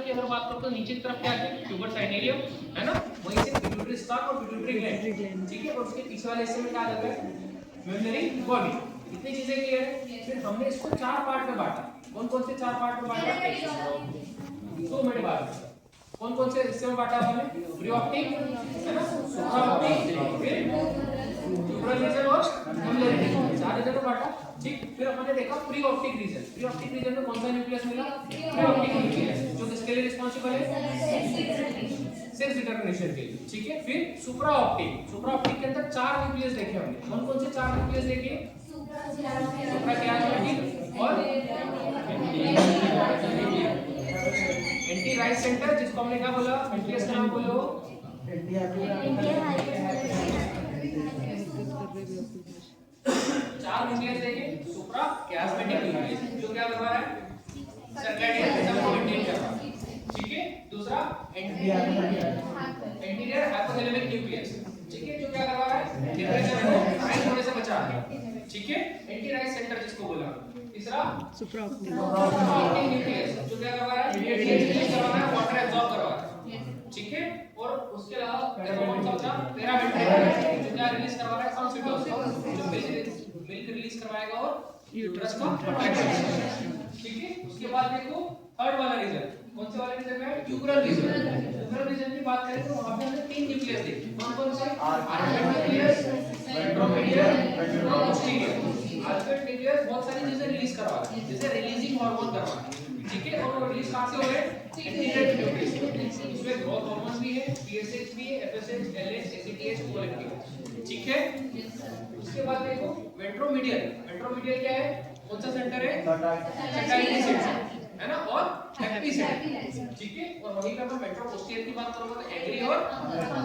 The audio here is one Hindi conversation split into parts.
की अगर बात करो तो नीचे की तरफ क्या है, ट्यूबर साइनेरियम है ना, वहीं से पिट्यूटरी स्टॉक और पिट्यूटरी ग्लैंड, ठीक है, और उसके पीछे वाले हिस्से में क्या आ जाता है, मेमोरी बॉडी। इतनी चीजें क्लियर है। फिर हमने इसको चार पार्ट में बांटा। कौन कौन से चार पार्ट में बांटा, 2 मिनट बाद कौन कौन से हिस्से में बांटा हमने, प्री ऑप्टिक है ना, सुप्रा ऑप्टिक, फिर ट्यूबरल रीजन और मेमोरी रीजन, चार रीजन में बांटा। ठीक, फिर हमने देखा preoptic region. Preoptic region में कौन सा न्यूक्लियस मिला, प्री ऑप्टिक न्यूक्लियस, जो किसके लिए रिस्पांसिबल है, सेक्स डिटरमिनेशन के लिए। ठीक है, फिर सुप्रा ऑप्टिक। सुप्रा ऑप्टिक के अंदर 4 न्यूक्लियस देखे हमने। कौन कौन से 4 न्यूक्लियस देखे, सुप्रा कियाटिक और एंटी राइट सेंटर, जिसको हमने क्या बोला, न्यूक्लियस का नाम बोलो, चार न्यूक्लियस देखे, सुप्रा कियास्मेटिक न्यूक्लियस, जो क्या करवा रहा है, सर्कैडियन रिदम को मेंटेन कर रहा है। ठीक है, दूसरा एंटीरियर हाइपोथैलेमिक न्यूक्लियस, ठीक है, जो क्या करवा रहा है, टेम्परेचर को राइज होने से बचा रहा है। ठीक है, एंटी राइज सेंटर जिसको बोला। तीसरा सुप्रा ऑप्टिक न्यूक्लियस, जो क्या करवा रहा है, पीएच रिलीज करवा रहा है, वाटर एब्सॉर्ब करवा रहा है। ठीक है, और उसके अलावा कौन सा बचा, पेरावेंट्रिकल, जो क्या रिलीज करवा रहा है, सॉन्सिटोसिस, जो मिल्क रिलीज करवाएगा और यूट्रस को प्रोटेक्ट करेगा। ठीक है, उसके बाद देखो थर्ड वाला रीजन, कौन से वाला रीजन है, ट्यूबरल रीजन। ट्यूबरल रीजन की बात करें तो वहां पे हमने 3 न्यूक्लियस देखे। कौन कौन से, आर्किड न्यूक्लियस, वेंट्रोमीडियल और पोस्टीरियर। आर्किड न्यूक्लियस बहुत सारी चीजें रिलीज करवा रहा है, जैसे रिलीजिंग हार्मोन करवा रहा है। ठीक है, और वो रिलीज कहां से हो रहे हैं, एंटीरियर न्यूक्लियस। इसमें ग्रोथ हार्मोन भी है, पीएसएच भी है, एफएसएच, एलएच, एसीटीएच, कोलेक्टिव। ठीक है, उसके बाद देखो वेंट्रोमीडियल। वेंट्रोमीडियल क्या है, कौन सा सेंटर है, सैटाइलिटी सेंटर है ना, और हैप्पी सेंटर। ठीक है, और वहीं पे हम वेंट्रोपोस्टीरियर की बात करोगे तो एग्री और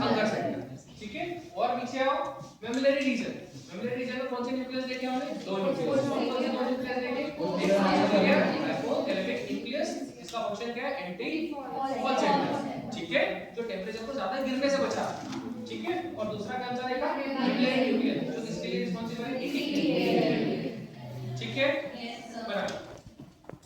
हंगर सेंटर। ठीक है, और नीचे आओ मेमोरी रीजन। मेमोरी रीजन में कौन से न्यूक्लियस देखे हमने, 2 न्यूक्लियस। कौन कौन से 2 न्यूक्लियस देखे, एंटीरियर हाइपोथैलेमिक न्यूक्लियस, इसका फंक्शन क्या है, एंटी फॉल सेंटर। ठीक है, जो टेंपरेचर को ज्यादा गिरने से बचा। ठीक है, और दूसरा कौन सा रहेगा, मेमोरी न्यूक्लियस, जो किसके लिए रिस्पांसिबल है, हीटिंग। ठीक है, बराबर।